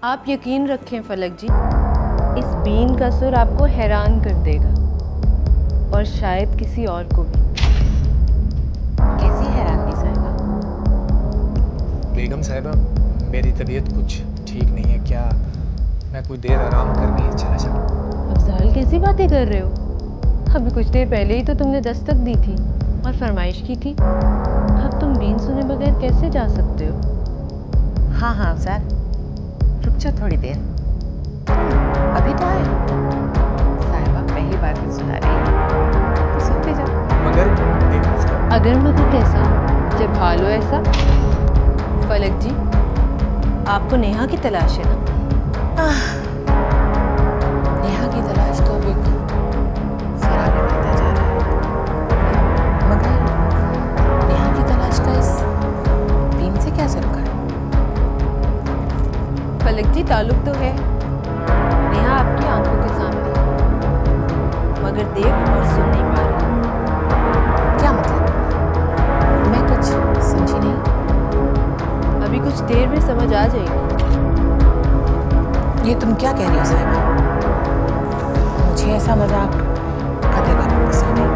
आप यकीन रखें फलक जी, इस बीन का सुर आपको हैरान कर देगा और शायद किसी और को भी। कैसी हैरानगी साहिबा? बेगम साहिबा, मेरी तबीयत कुछ ठीक नहीं है, क्या मैं कुछ देर आराम करके चला जाऊँ? अफजाल कैसी बातें कर रहे हो? अभी कुछ देर पहले ही तो तुमने दस्तक दी थी और फरमाइश की थी। अब तुम बीन सुने बगैर कैसे जा सकते हो? हाँ हाँ अफजाल, रुक जाओ थोड़ी देर, अभी तो आए। साहिबा पहली बार भी सुना रही है तो सुनते जाओ। मगर बेगम साहिबा, अगर मगर कैसा, जब हाल हो ऐसा। फलक जी, आपको नेहा की तलाश है ना? नेहा की तलाश तो अब एक फरार बनता जा रहा है, मगर नेहा की तलाश का इस बीन से क्या सरोकार? फलक जी, ताल्लुक तो है, नेहा आपकी आंखों के सामने, मगर देख और सुन नहीं पा रही। क्या मतलब? मैं कुछ समझी नहीं। अभी कुछ देर में समझ आ जाएगी। ये तुम क्या कह रही हो साहिबा? मुझे ऐसा मजाक करेगा पसंद नहीं।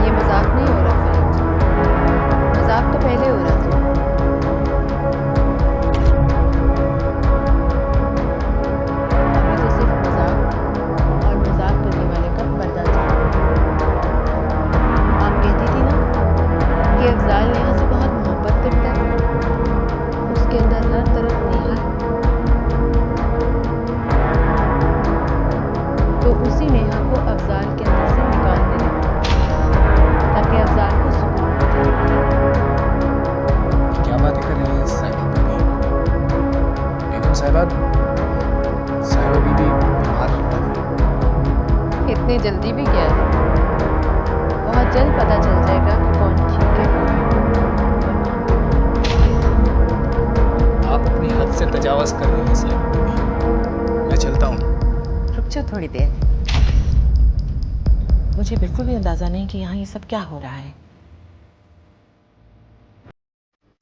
ये मजाक नहीं हो रहा फलक जी, मजाक तो पहले हो रहा था। अभी तो सिर्फ मजाक और मजाक करने वाले का पर्दा चला। आप कहती थी ना कि अफजाल नेहा से बहुत मोहब्बत करता है, उसके अंदर हर तरफ नेहा है। तो उसी नेहा को अफजाल के अंदर से निकाल देना ताकि अफजाल को सुकून मिले। क्या बातें कर रही हैं साहिबा बीबी? बेगम साहिबा, साहिबा बीबी बीमार लग रही हैं। इतनी जल्दी भी क्या है? बहुत जल्द पता चल जाएगा कि कौन ठीक है। आप अपनी हद से तजावज़ कर रही हैं साहिबा बीबी, मैं चलता हूँ। रुक जाओ थोड़ी देर, मुझे बिल्कुल भी अंदाजा नहीं कि यहाँ ये सब क्या हो रहा है,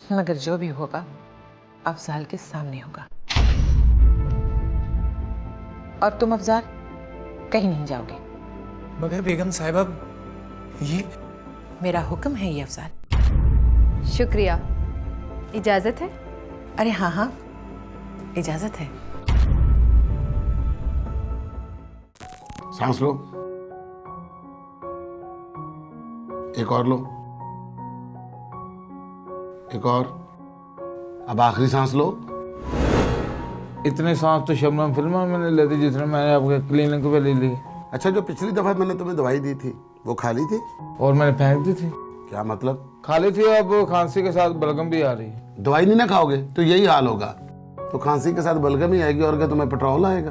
मगर जो भी होगा अफजाल के सामने होगा। और तुम अफजाल कहीं नहीं जाओगे। मगर बेगम साहिबा, ये मेरा हुक्म है ये अफजाल। शुक्रिया, इजाजत है? अरे हाँ हाँ, इजाजत है। सांस लो, एक और लो, एक और, अब आखिरी सांस लो। इतने सांस तो शबनम फिल्म में मैंने ले ली जितने मैंने आपके क्लिनिक पे ले ली। अच्छा, जो पिछली दफा मैंने तुम्हें दवाई दी थी वो खा ली थी? और मैंने फेंक दी थी। क्या मतलब? खा ली थी, अब खांसी के साथ बलगम भी आ रही है। दवाई नहीं ना खाओगे तो यही हाल होगा, तो खांसी के साथ बलगम ही आएगी और क्या तुम्हें पेट्रोल आएगा?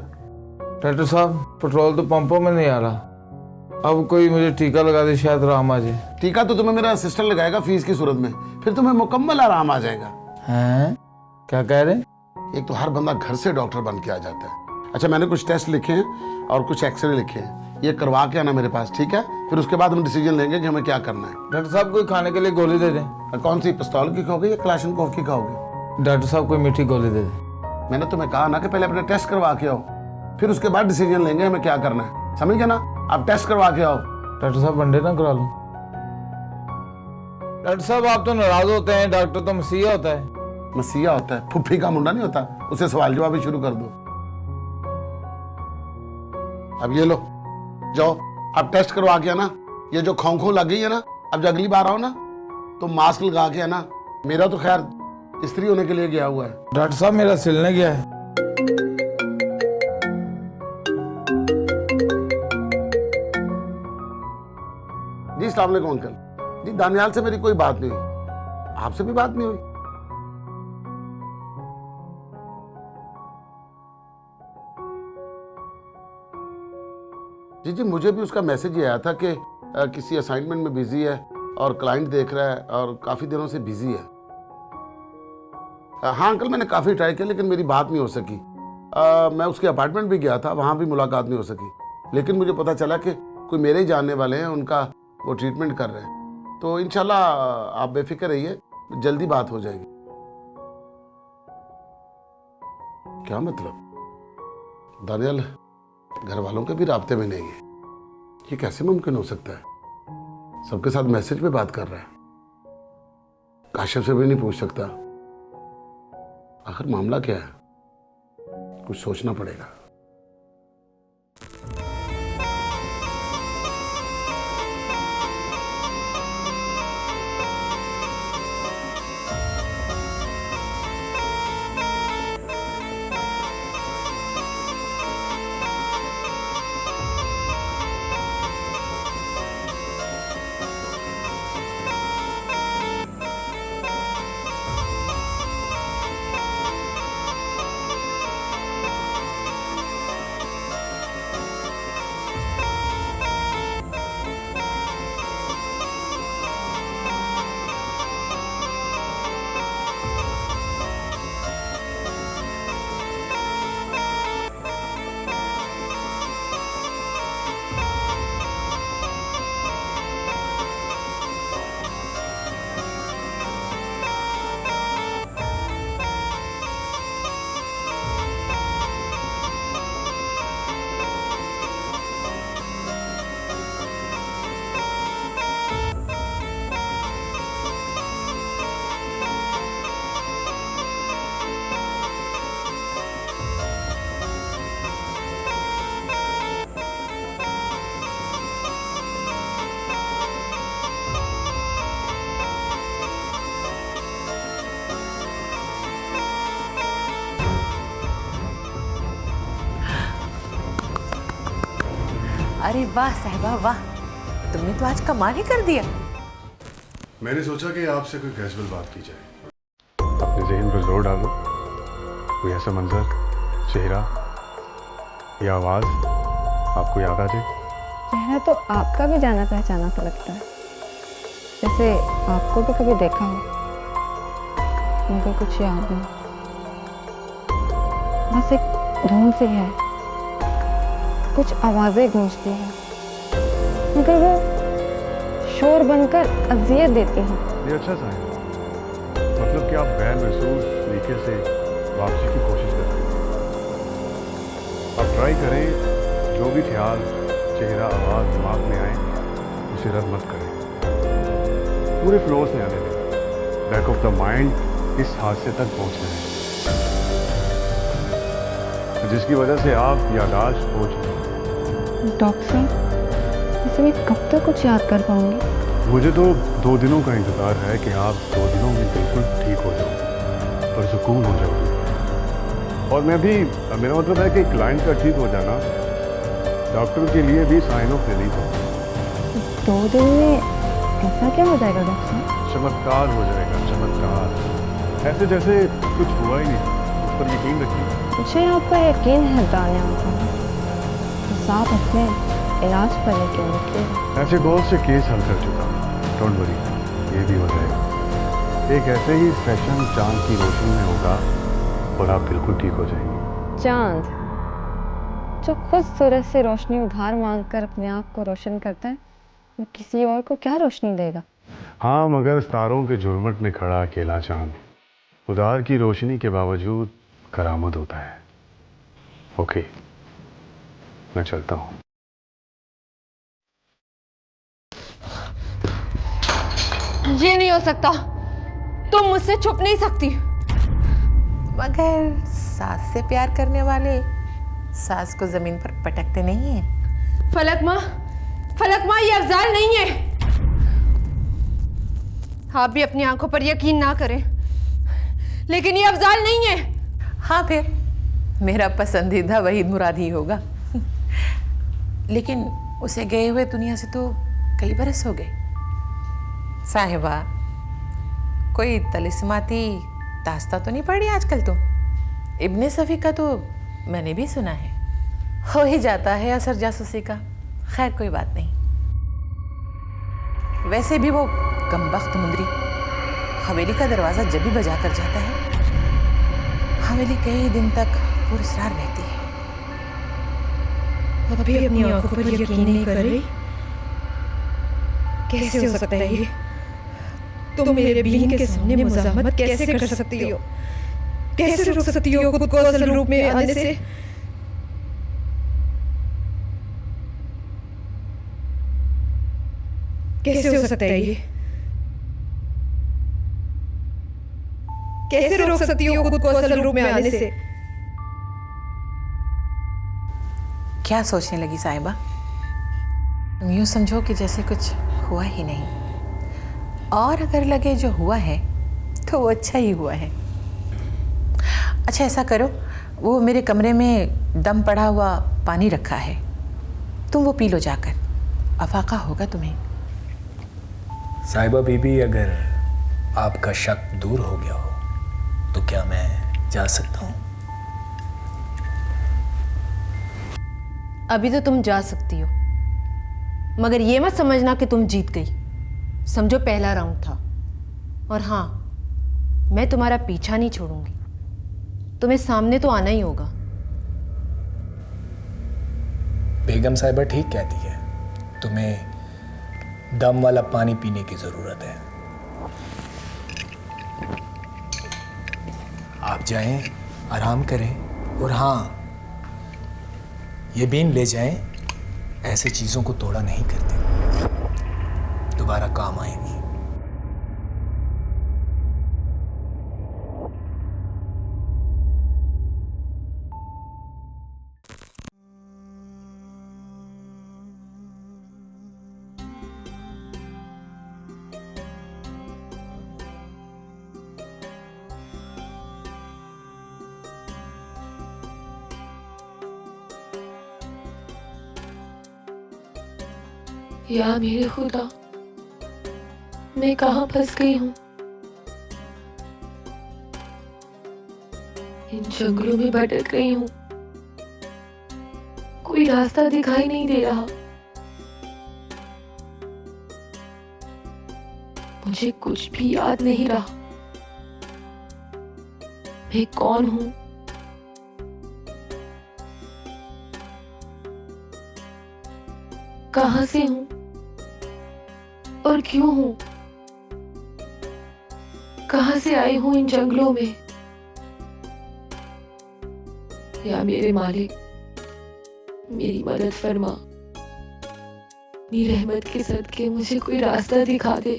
डॉक्टर साहब, पेट्रोल तो पंपों में नहीं आ रहा, अब कोई मुझे टीका लगा दे, शायद आराम आ जाए। टीका तो तुम्हें मेरा असिस्टेंट लगाएगा फीस की सूरत में, फिर तुम्हें मुकम्मल आराम आ जाएगा। हैं? क्या कह रहे? एक तो हर बंदा घर से डॉक्टर बन के आ जाता है। अच्छा, मैंने कुछ टेस्ट लिखे हैं और कुछ एक्सरे लिखे हैं, ये करवा के आना मेरे पास, ठीक है? फिर उसके बाद हम डिसीजन लेंगे कि हमें क्या करना है। डॉक्टर साहब, कोई खाने के लिए गोली दे दें। कौन सी, पिस्तौल की खाओगे या क्लाशनकोव की खाओगे? डॉक्टर साहब, कोई मीठी गोली दे दें। मैंने तुम्हें कहा ना कि पहले अपने टेस्ट करवा के आओ, फिर उसके बाद डिसीजन लेंगे हमें क्या करना है, समझ गए ना? आप टेस्ट करवा के आओ। डॉक्टर साहब, वनडे ना करा लूं? डॉक्टर साहब, आप तो नाराज होते हैं, डॉक्टर तो मसीहा होता है। मसीहा होता है? फुफ्फी का मुंडा नहीं होता, उसे सवाल जवाब ही शुरू कर दो। अब ये लो, जाओ अब टेस्ट करवा के आना। ये जो खोंखों लग गई है ना, अब जब अगली बार आओ ना तो मास्क लगा के आना। मेरा तो खैर स्त्री होने के लिए गया हुआ है। डॉक्टर साहब, मेरा सिलने गया है। जी अस्सलाम वालेकुम अंकल। जी दानियाल से मेरी कोई बात नहीं हुई, आपसे भी बात नहीं हुई? जी मुझे भी उसका मैसेज ही आया था कि किसी असाइनमेंट में बिजी है और क्लाइंट देख रहा है और काफी दिनों से बिजी है। हाँ अंकल, मैंने काफी ट्राई किया लेकिन मेरी बात नहीं हो सकी। मैं उसके अपार्टमेंट भी गया था, वहां भी मुलाकात नहीं हो सकी, लेकिन मुझे पता चला कि कोई मेरे ही जानने वाले हैं, उनका वो ट्रीटमेंट कर रहे हैं। तो इंशाल्लाह आप बेफिक्र रहिए, जल्दी बात हो जाएगी। क्या मतलब? दानियल घर वालों के भी राब्ते में नहीं है, ये कैसे मुमकिन हो सकता है? सबके साथ मैसेज पे बात कर रहा है, काशिफ से भी नहीं पूछ सकता। आखिर मामला क्या है? कुछ सोचना पड़ेगा। अरे वाह साहिबा वाह, तुमने तो आज कमाल ही कर दिया। मैंने सोचा कि आपसे कोई कैजुअल बात की जाए। अपने जहन पर जोर डालो, कोई ऐसा मंजर, चेहरा या आवाज़ आपको याद आ जाए। चेहरा तो आपका भी जाना पहचाना सा लगता है, जैसे आपको भी कभी देखा हो, मगर कुछ याद नहीं। बस एक धुन सी है, कुछ आवाजें गूंजती हैं, मगर वो शोर बनकर अजियत देती हैं। ये अच्छा सा है, मतलब कि आप गैर महसूस तरीके से वापसी की कोशिश कर रहे हैं। आप ट्राई करें, जो भी ख्याल, चेहरा, आवाज़ दिमाग में आए उसे रद्द मत करें, पूरे फ्लो से आने दें। बैक ऑफ द माइंड इस हादसे तक पहुंचना है जिसकी वजह से आप याददाश्त खो चुके। डॉक्टर साहब, इसे मैं कब तक कुछ याद कर पाऊंगी? मुझे तो 2 दिनों का इंतज़ार है कि आप 2 दिनों में बिल्कुल ठीक हो जाओ और सुकून हो जाओगे। और मैं भी, मेरा मतलब है कि क्लाइंट का ठीक हो जाना डॉक्टर के लिए भी साइन ऑफ रिलीफ हो। 2 दिन में ऐसा क्या हो जाएगा डॉक्टर साहब? चमत्कार हो जाएगा, चमत्कार, ऐसे जैसे कुछ हुआ ही नहीं। उस पर यकीन रखिए। मुझे आप पर यकीन है दानियाल साहब, बस आप अपने इलाज पर यकीन रखिए। ऐसे बहुत से केस हल कर चुका, डोंट वरी, ये भी हो जाएगा। एक ऐसे ही सेशन चांद की रोशनी में होगा और आप बिल्कुल ठीक हो जाएंगे। चांद जो खुद सूरज से रोशनी उधार मांगकर अपने आप को रोशन करता है, वो किसी और को क्या रोशनी देगा? हाँ, मगर तारों के झुरमुट में खड़ा अकेला चांद उधार की रोशनी के बावजूद करामत होता है। ओके, मैं चलता हूँ। ये नहीं हो सकता, तुम मुझसे छुप नहीं सकती। मगर सास से प्यार करने वाले सास को जमीन पर पटकते नहीं हैं। फलक माँ, ये अफजाल नहीं है। आप भी अपनी आंखों पर यकीन ना करें, लेकिन ये अफजाल नहीं है। हाँ, फिर मेरा पसंदीदा वहीद मुराद ही होगा। लेकिन उसे गए हुए दुनिया से तो कई बरस हो गए। साहिबा, कोई तलिस्माती दास्ता तो नहीं पड़ी आजकल? तो इब्ने सफ़ी का तो मैंने भी सुना है, हो ही जाता है असर जासूसी का। खैर, कोई बात नहीं। वैसे भी वो कमबख्त मुंदरी हवेली का दरवाज़ा जब भी बजा कर जाता है, हवेली कई दिन तक पुरस्कार रहती है। अभी अपनी आंखों पर यकीन नहीं कर रही? कैसे हो सकता है ये? तुम मेरे बीन के सामने मुज़ाहमत कैसे कर सकती हो? कैसे रोक सकती हो खुद को असल रूप में आने से? कैसे हो सकता है ये? कैसे रोक सकती हो खुद को असल रूप में आने से? क्या सोचने लगी साहिबा? तुम यूं समझो कि जैसे कुछ हुआ ही नहीं, और अगर लगे जो हुआ है तो वो अच्छा ही हुआ है। अच्छा ऐसा करो, वो मेरे कमरे में दम पड़ा हुआ पानी रखा है, तुम वो पी लो जाकर, अफाका होगा तुम्हें। साहिबा बीबी, अगर आपका शक दूर हो गया हो तो क्या मैं जा सकता हूँ? अभी तो तुम जा सकती हो, मगर ये मत समझना कि तुम जीत गई। समझो पहला राउंड था, और हाँ, मैं तुम्हारा पीछा नहीं छोड़ूंगी। तुम्हें सामने तो आना ही होगा। बेगम साहिबा ठीक कहती है, तुम्हें दम वाला पानी पीने की जरूरत है। आप जाएं, आराम करें, और हाँ, ये बीन ले जाएं, ऐसे चीजों को तोड़ा नहीं करते, दोबारा काम आएंगी। या मेरे खुदा, मैं कहाँ फंस गई हूँ? इन जंगलों में भटक रही हूँ, कोई रास्ता दिखाई नहीं दे रहा। मुझे कुछ भी याद नहीं रहा। मैं कौन हूँ? कहाँ से हूँ और क्यों हूँ? कहाँ से आई हूँ इन जंगलों में? या मेरे मालिक, मेरी मदद फरमा, अपनी रहमत के सदके मुझे कोई रास्ता दिखा दे।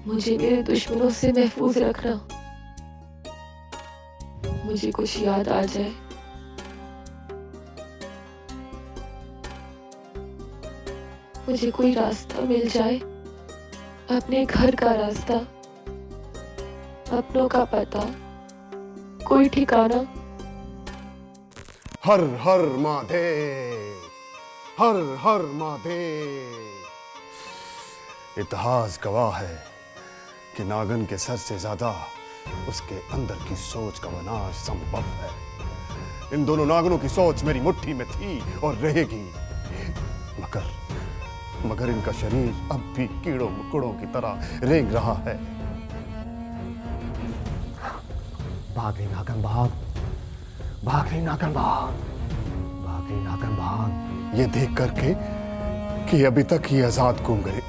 मुझे मेरे दुश्मनों से महफूज रखना। मुझे कुछ याद आ जाए, मुझे कोई रास्ता मिल जाए, अपने घर का रास्ता, अपनों का पता, कोई ठिकाना। हर हर महादेव, हर हर महादेव। इतिहास गवाह है कि नागन के सर से ज्यादा उसके अंदर की सोच का विनाश संभव है। इन दोनों नागनों की सोच मेरी मुट्ठी में थी और रहेगी, मगर इनका शरीर अब भी कीड़ों मकोड़ों की तरह रेंग रहा है। भाग रही नागन भाग, भाग रही नागन भाग, भाग रही नागन भाग। ये देख करके कि अभी तक ये आजाद घूम गए।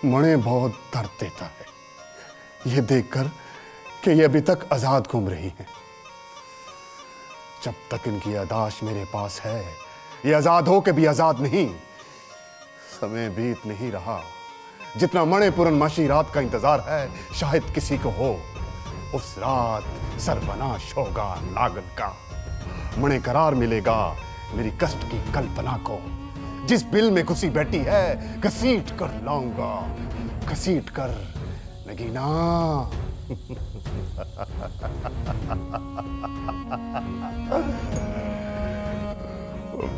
मणे बहुत दर्द देता है ये देखकर कि ये अभी तक आजाद घूम रही हैं। जब तक इनकी यादाश्त मेरे पास है, ये आजाद हो के भी आजाद नहीं। समय बीत नहीं रहा, जितना मणे पूर्णमासी रात का इंतजार है, शायद किसी को हो। उस रात सर्वनाश होगा नागन का। मणे करार मिलेगा मेरी कष्ट की कल्पना को। जिस बिल में घुसी बैठी है, घसीट कर लाऊंगा, घसीट कर। नगीना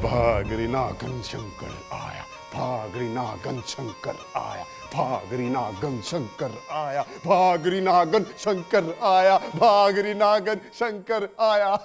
भागरी नागन शंकर आया, भागरी नागन शंकर आया, भागरी नागन शंकर आया, भागरी नागन शंकर आया, भागरी नागन शंकर आया।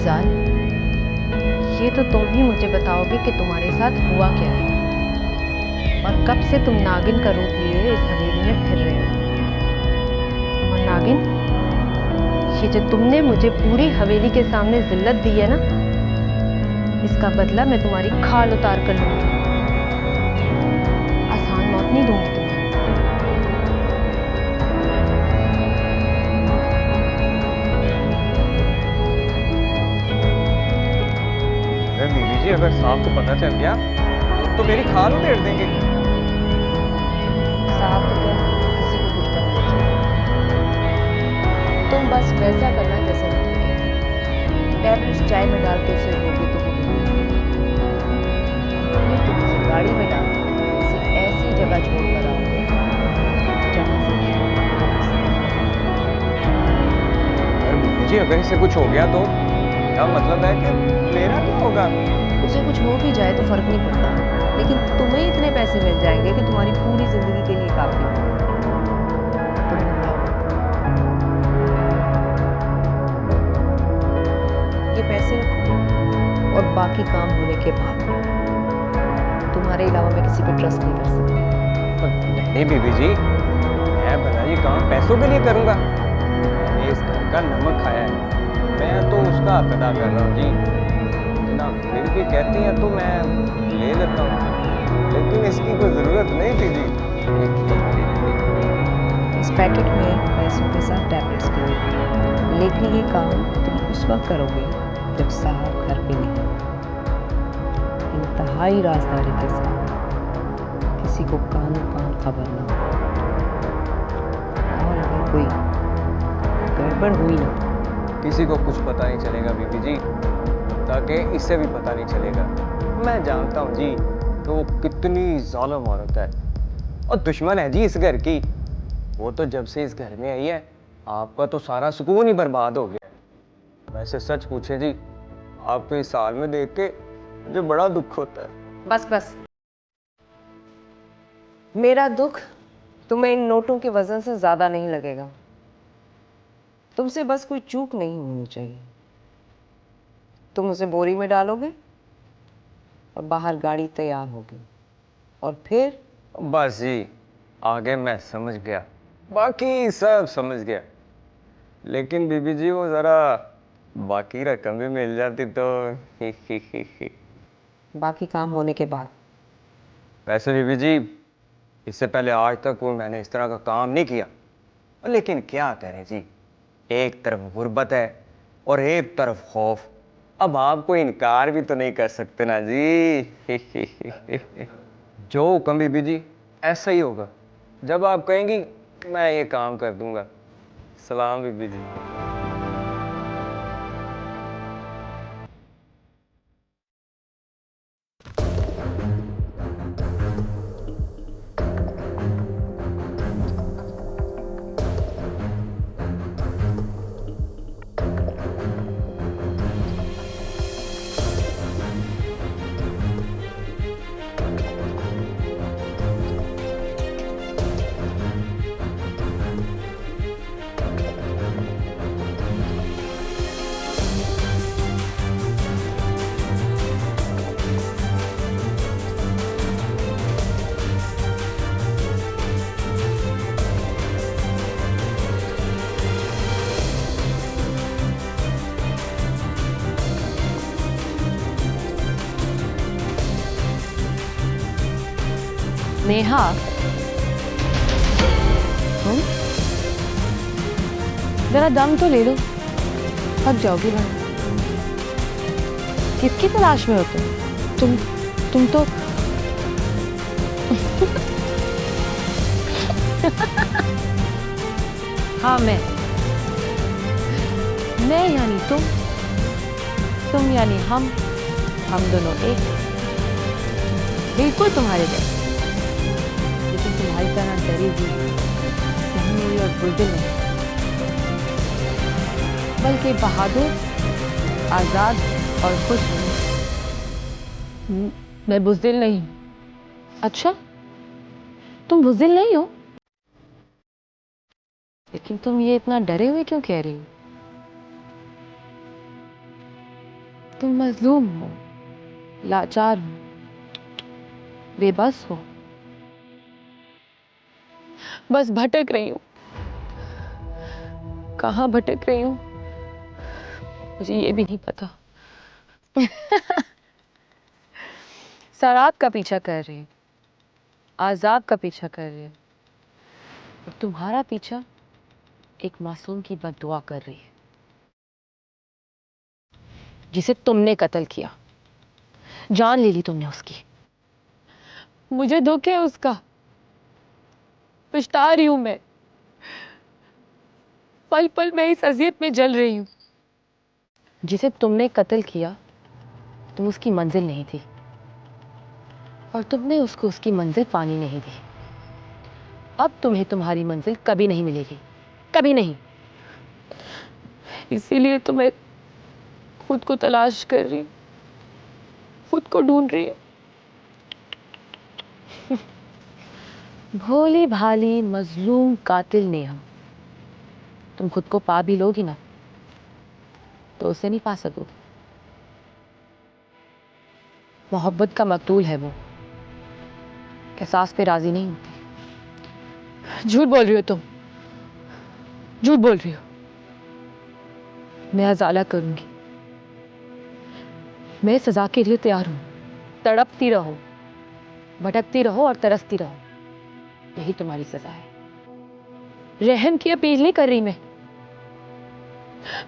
अफजाल, ये तो तुम ही मुझे बताओगे कि तुम्हारे साथ हुआ क्या है और कब से तुम नागिन का रूप लिए इस हवेली में फिर रहे हो। और नागिन, ये जो तुमने मुझे पूरी हवेली के सामने जिल्लत दी है ना, इसका बदला मैं तुम्हारी खाल उतार कर लूंगी। आसान मौत नहीं दूंगी तुम्हें। अरे बीबी जी, अगर साहब को पता चल गया तो मेरी खाल उधेड़ देंगे। साहब तो क्या, किसी को कुछ करना चाहिए। तुम बस वैसा करना जैसा मैं तुम्हें कहती हूँ। टैबलेट्स चाय में डाल के उसे दोगे तो वो नहीं, तुम उसे गाड़ी में डाल उसे ऐसी जगह छोड़ कर आओगे जहाँ से अरे बीबी जी, अगर इससे कुछ हो गया तो क्या मतलब है कि मेरा क्या होगा? उसे कुछ हो भी जाए तो फर्क नहीं पड़ता, लेकिन तुम्हें इतने पैसे मिल जाएंगे कि तुम्हारी पूरी जिंदगी के लिए काफी होगा। तुम घबराओ मत। ये पैसे रखो और बाकी काम होने के बाद तुम्हारे अलावा मैं किसी पे ट्रस्ट नहीं कर सकती। नहीं बीबी जी, मैं भला ये काम पैसों के लिए करूंगा? मैंने इस घर का नमक खाया है, मैं तो उसका हक अदा कर रहा हूँ जी। ना फिर भी कहती हैं तो मैं ले लेता हूँ, लेकिन इसकी कोई जरूरत नहीं थी जी। इस पैकेट में पैसों के साथ टैबलेट्स भी हैं, लेकिन ये काम तुम उस वक्त करोगे जब साहब घर पे नहीं। इंतहाई राजदारी के साथ, किसी को कान खबर ना हो। और अगर कोई गड़बड़ हुई ना, किसी को कुछ पता नहीं चलेगा बीबी जी, ताकि इसे भी पता नहीं चलेगा। मैं जानता हूँ जी कि वो कितनी जालिम औरत है और दुश्मन है जी इस घर की। वो तो जब से इस घर में आई है, आपका तो सारा सुकून ही बर्बाद हो गया। वैसे सच पूछे जी, आपको इस साल में देख के मुझे बड़ा दुख होता है। बस बस, मेरा दुख तुम्हें इन नोटों के वजन से ज्यादा नहीं लगेगा। तुमसे बस कोई चूक नहीं होनी चाहिए। तुम उसे बोरी में डालोगे और बाहर गाड़ी तैयार होगी, और फिर बस जी, आगे मैं समझ गया, बाकी सब समझ गया। लेकिन बीबी जी, वो जरा बाकी रकम भी मिल जाती तो। बाकी काम होने के बाद। वैसे बीबी जी, इससे पहले आज तक वो मैंने इस तरह का काम नहीं किया, लेकिन क्या करें जी, एक तरफ गुर्बत है और एक तरफ खौफ। अब आपको इनकार भी तो नहीं कर सकते ना जी। जो हुक्म बीबी जी, ऐसा ही होगा। जब आप कहेंगी मैं ये काम कर दूंगा। सलाम बीबी जी। नेहा, जरा दम तो ले लो, थक जाओगी वहां। किसकी तलाश में हो तुम तो हाँ, मैं यानी तुम यानी हम दोनों एक, बिल्कुल तुम्हारे जैसे। लेकिन तुम्हारी तरह डरी हुई नहीं और बुज़दिल नहीं, बल्कि बहादुर, आजाद और खुश हूँ। मैं बुज़दिल नहीं। अच्छा, तुम बुज़दिल नहीं हो? लेकिन तुम ये इतना डरे हुए क्यों कह रही हो? तुम मजलूम हो, लाचार हो, बेबस हो, बस भटक रही हूँ। कहाँ भटक रही हूँ मुझे ये भी नहीं पता। सराब का पीछा कर रही हूँ, आजाब का पीछा कर रही हूँ, और तुम्हारा पीछा एक मासूम की बद्दुआ कर रही है, जिसे तुमने कत्ल किया, जान ले ली तुमने उसकी। मुझे दुख है उसका, पछता रही हूं मैं, पल पल मैं इस अजियत में जल रही हूं। जिसे तुमने कत्ल किया तुम उसकी मंजिल नहीं थी, और तुमने उसको उसकी मंजिल पानी नहीं दी। अब तुम्हें तुम्हारी मंजिल कभी नहीं मिलेगी, कभी नहीं। इसीलिए तो मैं खुद को तलाश कर रही हूं, खुद को ढूंढ रही हूं। भोली भाली मजलूम कातिल नेहा, तुम खुद को पा भी लोगी ना तो उसे नहीं पा सकोगी। मोहब्बत का मकतूल है वो, एहसास पे राजी नहीं होती। झूठ बोल रही हो तुम, झूठ बोल रही हो। मैं अजाला करूंगी, मैं सजा के लिए तैयार हूं। तड़पती रहो, भटकती रहो और तरसती रहो, यही तुम्हारी सजा है। रहम की अपील नहीं कर रही मैं,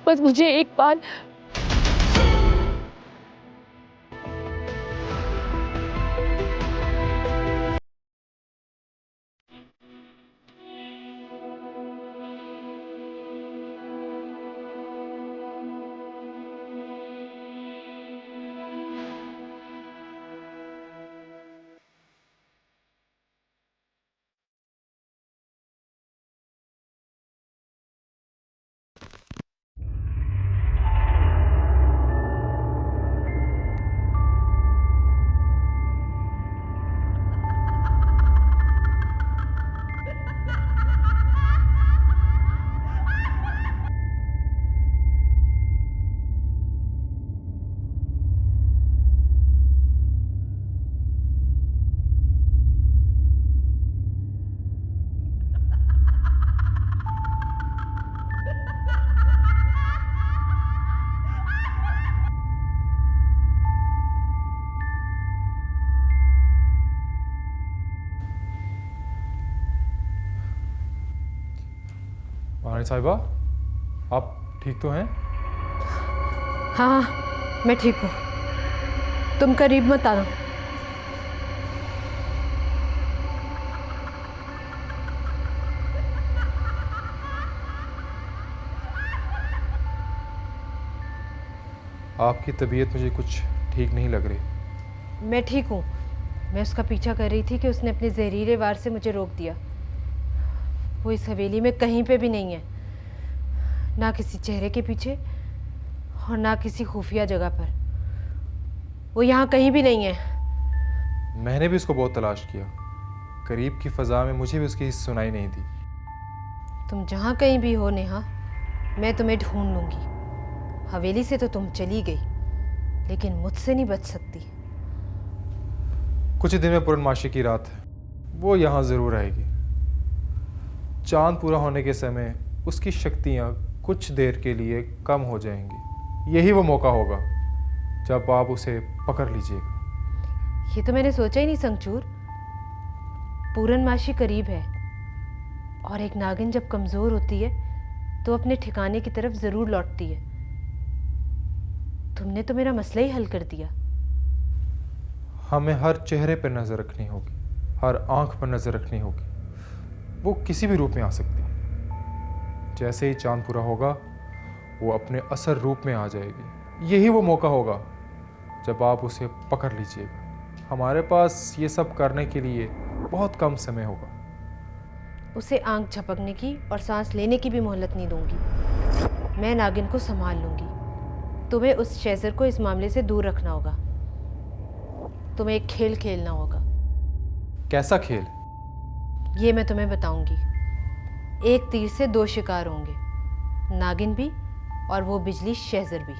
बस मुझे एक बार महारानी साहिबा, आप ठीक तो हैं? हाँ मैं ठीक हूँ, तुम करीब मत आना। आपकी तबीयत मुझे कुछ ठीक नहीं लग रही। मैं ठीक हूँ, मैं उसका पीछा कर रही थी कि उसने अपने जहरीले वार से मुझे रोक दिया। वो इस हवेली में कहीं पे भी नहीं है, ना किसी चेहरे के पीछे और ना किसी खुफिया जगह पर। वो यहाँ कहीं भी नहीं है। मैंने भी उसको बहुत तलाश किया, करीब की फ़ज़ा में मुझे भी उसकी सुनाई नहीं दी। तुम जहाँ कहीं भी हो नेहा, मैं तुम्हें ढूंढ लूँगी। हवेली से तो तुम चली गई, लेकिन मुझसे नहीं बच सकती। कुछ ही दिन में पूर्णमासी की रात है, वो यहाँ ज़रूर आएगी। चांद पूरा होने के समय उसकी शक्तियाँ कुछ देर के लिए कम हो जाएंगी। यही वो मौका होगा जब आप उसे पकड़ लीजिएगा। ये तो मैंने सोचा ही नहीं संगचूर। पूर्णमासी करीब है, और एक नागिन जब कमज़ोर होती है तो अपने ठिकाने की तरफ ज़रूर लौटती है। तुमने तो मेरा मसला ही हल कर दिया। हमें हर चेहरे पर नज़र रखनी होगी, हर आंख पर नज़र रखनी होगी। वो किसी भी रूप में आ सकती है। जैसे ही चांद पूरा होगा वो अपने असल रूप में आ जाएगी। यही वो मौका होगा जब आप उसे पकड़ लीजिएगा। हमारे पास ये सब करने के लिए बहुत कम समय होगा। उसे आंख झपकने की और सांस लेने की भी मोहलत नहीं दूंगी। मैं नागिन को संभाल लूंगी। तुम्हें उस शेजर को इस मामले से दूर रखना होगा। तुम्हें एक खेल खेलना होगा। कैसा खेल? ये मैं तुम्हें बताऊंगी। एक तीर से दो शिकार होंगे, नागिन भी और वो बिजली शेजर भी।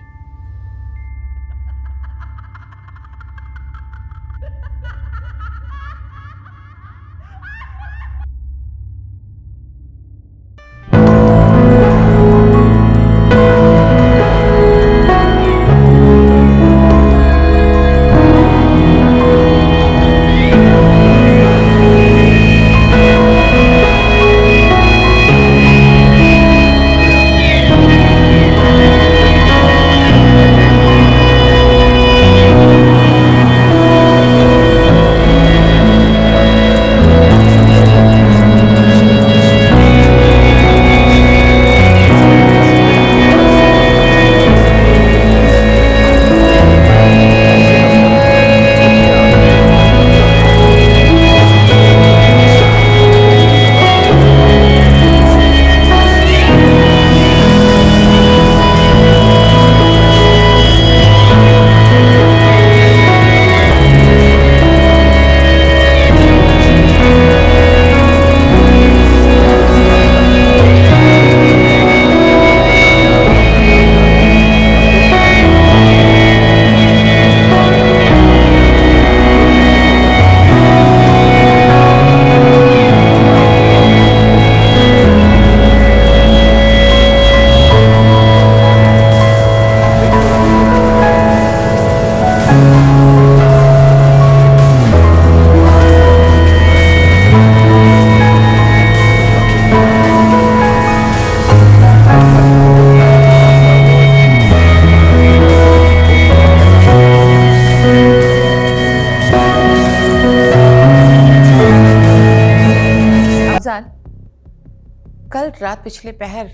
रात पिछले पहर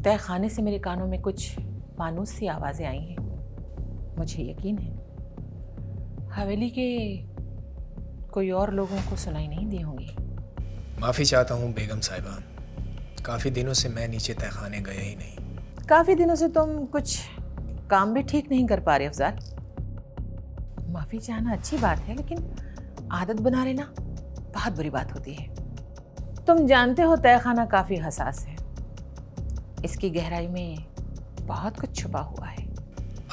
तय खाने से मेरे कानों में कुछ मानूस सी आवाज़ें आई हैं। मुझे यकीन है हवेली के कोई और लोगों को सुनाई नहीं दी होंगी। माफ़ी चाहता हूँ बेगम साहिबा, काफ़ी दिनों से मैं नीचे तहखाने गया ही नहीं। काफ़ी दिनों से तुम कुछ काम भी ठीक नहीं कर पा रहे अफजाल। माफ़ी चाहना अच्छी बात है, लेकिन आदत बना लेना बहुत बुरी बात होती है। तुम जानते हो तहखाना काफ़ी हसास है, इसकी गहराई में बहुत कुछ छुपा हुआ है।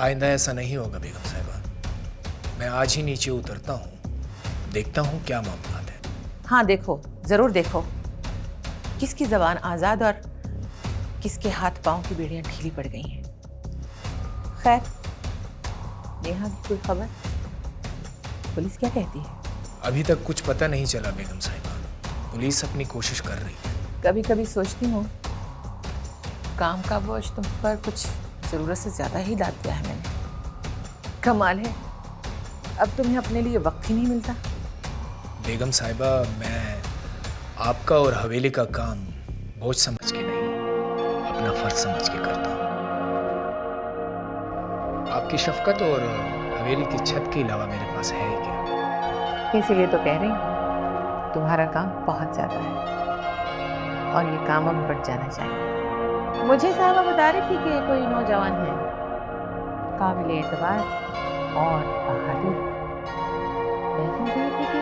आइंदा ऐसा नहीं होगा बेगम साहिबा। मैं आज ही नीचे उतरता हूँ, देखता हूँ क्या मामला है। हाँ देखो, ज़रूर देखो किसकी ज़बान आज़ाद और किसके हाथ पाँव की बेड़ियाँ ढीली पड़ गई हैं। खैर, नेहा की कोई खबर? पुलिस क्या कहती है? अभी तक कुछ पता नहीं चला बेगम साहिबा। पुलिस अपनी कोशिश कर रही है। कभी कभी सोचती हूँ काम का बोझ तुम पर कुछ ज़रूरत से ज़्यादा ही डाल दिया है मैंने। कमाल है, अब तुम्हें अपने लिए वक्त ही नहीं मिलता। बेगम साहिबा, मैं आपका और हवेली का काम बोझ समझ के नहीं, अपना फर्ज समझ के करता हूँ। आपकी शफकत और हवेली की छत के अलावा मेरे पास है ही क्या? इसीलिए तो कह रही हूँ तुम्हारा काम बहुत ज़्यादा है और ये काम अब बढ़ जाना चाहिए। मुझे साहबा बता रही थी कि कोई नौजवान है काबिल एतबार और बहादुर। मैं समझ रही थी कि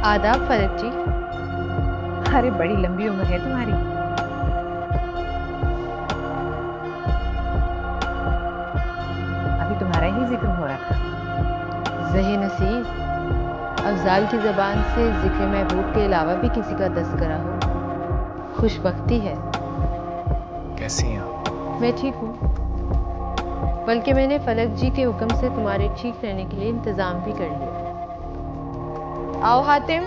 आदाब फलक जी। अरे बड़ी लंबी उम्र है तुम्हारी। अभी तुम्हारा ही जिक्र हो रहा था। ज़ही नसीब, अफजाल की ज़बान से जिक्र महबूब के अलावा भी किसी का तज़किरा हो, खुशबख्ती है। कैसी हैं आप? मैं ठीक हूँ, बल्कि मैंने फलक जी के हुक्म से तुम्हारे ठीक रहने के लिए इंतज़ाम भी कर लिया। आओ हातिम।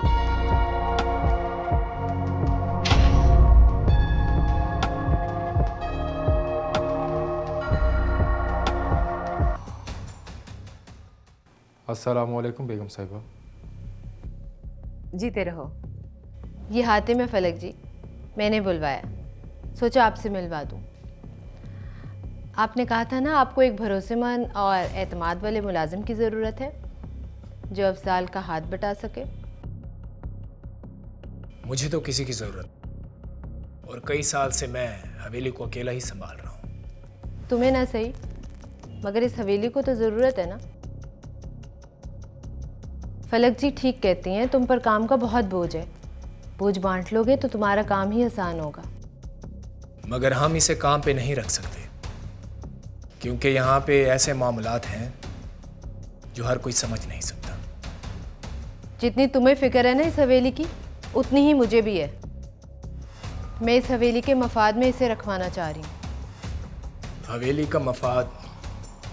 अस्सलाम वालेकुम बेगम साहिबा। जीते रहो। ये हातिम है फलक जी, मैंने बुलवाया, सोचा आपसे मिलवा दूँ। आपने कहा था ना आपको एक भरोसेमंद और एतमाद वाले मुलाजिम की ज़रूरत है जो अफजाल का हाथ बटा सके। मुझे तो किसी की ज़रूरत, और कई साल से मैं हवेली को अकेला ही संभाल रहा हूँ। तुम्हें ना सही, मगर इस हवेली को तो ज़रूरत है ना। फलक जी ठीक कहती हैं, तुम पर काम का बहुत बोझ है। बोझ बांट लोगे तो तुम्हारा काम ही आसान होगा। मगर हम इसे काम पे नहीं रख सकते, क्योंकि यहाँ पे ऐसे मामलात हैं जो हर कोई समझ नहीं सकता। जितनी तुम्हें फिक्र है ना इस हवेली की, उतनी ही मुझे भी है। मैं इस हवेली के मफाद में इसे रखवाना चाह रही हूँ। हवेली का मफाद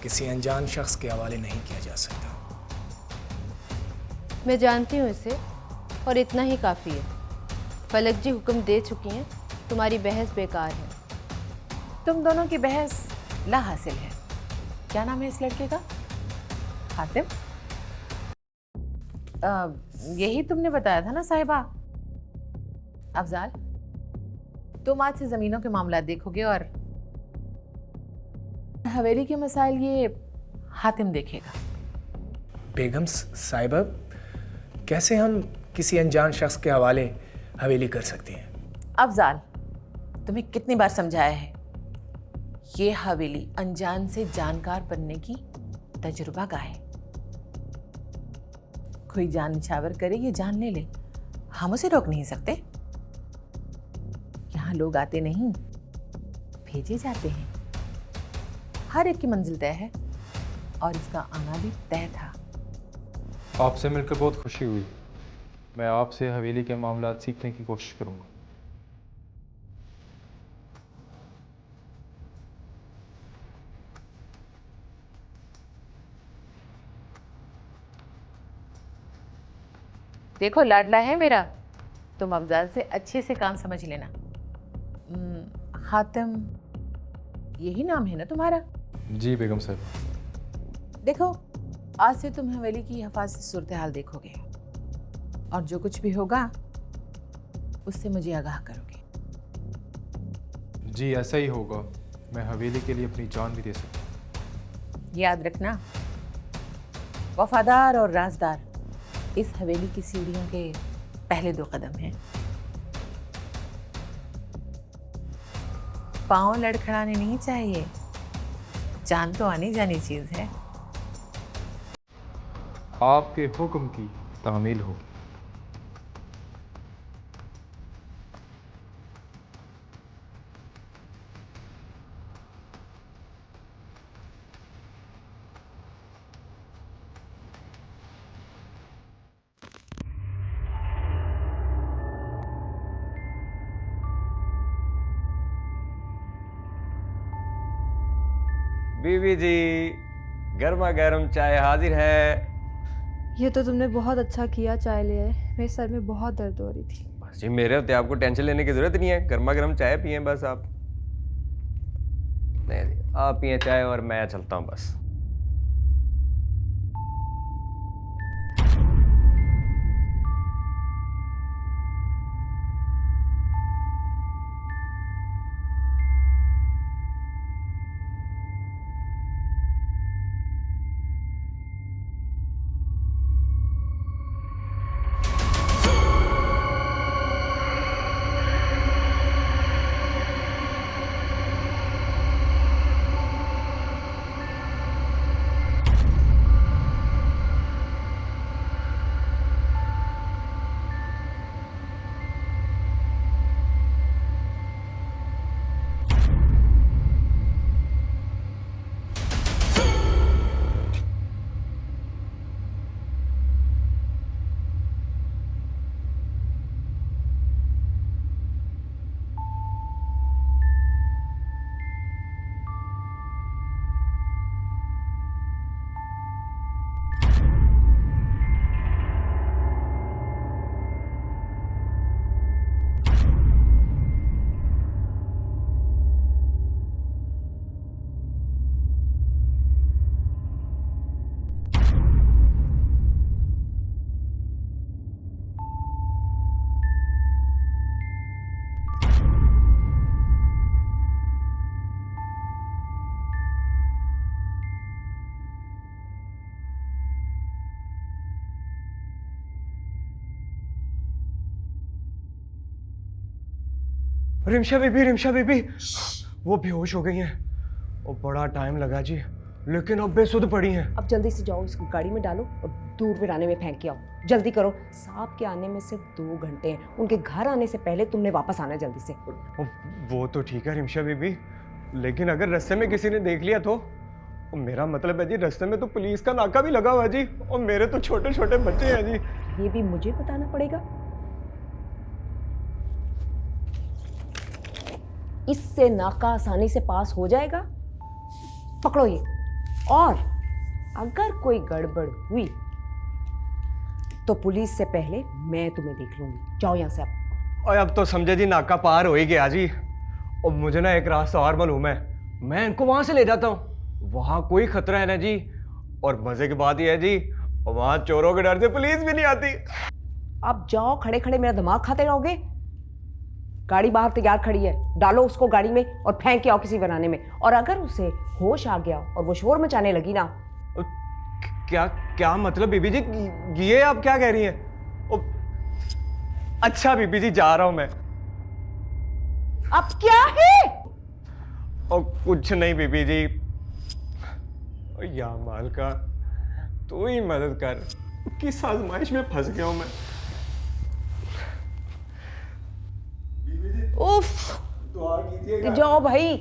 किसी अनजान शख्स के हवाले नहीं किया जा सकता। मैं जानती हूँ इसे, और इतना ही काफ़ी है। फलक जी हुक्म दे चुकी हैं, तुम्हारी बहस बेकार है। तुम दोनों की बहस ला हासिल है। क्या नाम है इस लड़के का? हातिम? यही तुमने बताया था ना साहिबा। अफजाल, तुम आज से ज़मीनों के मामला देखोगे और हवेली के मसाइल ये हातिम देखेगा। बेगम साहिबा, कैसे हम किसी अनजान शख्स के हवाले हवेली कर सकते हैं? अफजाल, तुम्हें कितनी बार समझाया है, ये हवेली अनजान से जानकार बनने की तजुर्बा गाह है। कोई जान निछावर करे, ये जान ले ले, हम उसे रोक नहीं सकते। यहाँ लोग आते नहीं, भेजे जाते हैं। हर एक की मंजिल तय है और इसका आना भी तय था। आपसे मिलकर बहुत खुशी हुई। मैं आपसे हवेली के मामला सीखने की कोशिश करूँगा। देखो लाडला है मेरा, तुम अफजाल से अच्छे से काम समझ लेना। हातिम यही नाम है ना तुम्हारा? जी बेगम साहिबा। देखो, आज से तुम हवेली की हिफाजत सूरत हाल देखोगे और जो कुछ भी होगा उससे मुझे आगाह करोगे। जी ऐसा ही होगा। मैं हवेली के लिए अपनी जान भी दे सकता हूँ। याद रखना, वफादार और राजदार इस हवेली की सीढ़ियों के पहले 2 कदम हैं। पांव लड़खड़ाने नहीं चाहिए, जान तो आनी जानी चीज है। आपके हुक्म की तामील होगी। बीवी जी, गर्मा गर्म चाय हाजिर है। ये तो तुमने बहुत अच्छा किया चाय ले आए, मेरे सर में बहुत दर्द हो रही थी। बस जी मेरे होते आपको टेंशन लेने की जरूरत नहीं है, गर्मा गर्म चाय पिए बस आप। नहीं जी, आप पिए चाय और मैं चलता हूँ बस। रिमशा बीबी वो बेहोश हो गई हैं और बड़ा टाइम लगा जी, लेकिन अब बेसुध पड़ी हैं। अब जल्दी से जाओ, इसको गाड़ी में डालो और दूर वीराने में फेंक के आओ। जल्दी करो, सांप के आने में सिर्फ 2 घंटे हैं। उनके घर आने से पहले तुमने वापस आना जल्दी से। वो तो ठीक है रिमशा बीबी, लेकिन अगर रास्ते में किसी ने देख लिया तो मेरा मतलब है जी, रास्ते में तो पुलिस का नाका भी लगा हुआ जी, और मेरे तो छोटे छोटे बच्चे हैं जी। ये भी मुझे बताना पड़ेगा? इससे नाका आसानी से पास हो जाएगा। पकड़ो ये, और अगर कोई गड़बड़ हुई तो पुलिस से पहले मैं तुम्हें देख लूंगी। जाओ यहां से अब। और अब तो समझे जी, नाका पार हो ही गया जी। और मुझे ना एक रास्ता और मालूम है, मैं इनको वहां से ले जाता हूँ। वहां कोई खतरा है ना जी, और मजे की बात यह है जी, वहां चोरों के डर से पुलिस भी नहीं आती। अब जाओ, खड़े खड़े मेरा दिमाग खाते रहोगे? गाड़ी बाहर तैयार खड़ी है, डालो उसको गाड़ी में और फेंक के आओ किसी बनाने में। और अगर उसे होश आ गया और वो शोर मचाने लगी ना। क्या क्या मतलब बीबी जी, ये आप क्या कह रही हैं? अच्छा बीबी जी, जा रहा हूं मैं। अब क्या है? और कुछ नहीं बीबी जी। या मालका, तू ही मदद कर, किस आजमाइश में फंस गया हूं मैं। उफ, दुआ कीजिएगा। जाओ भाई।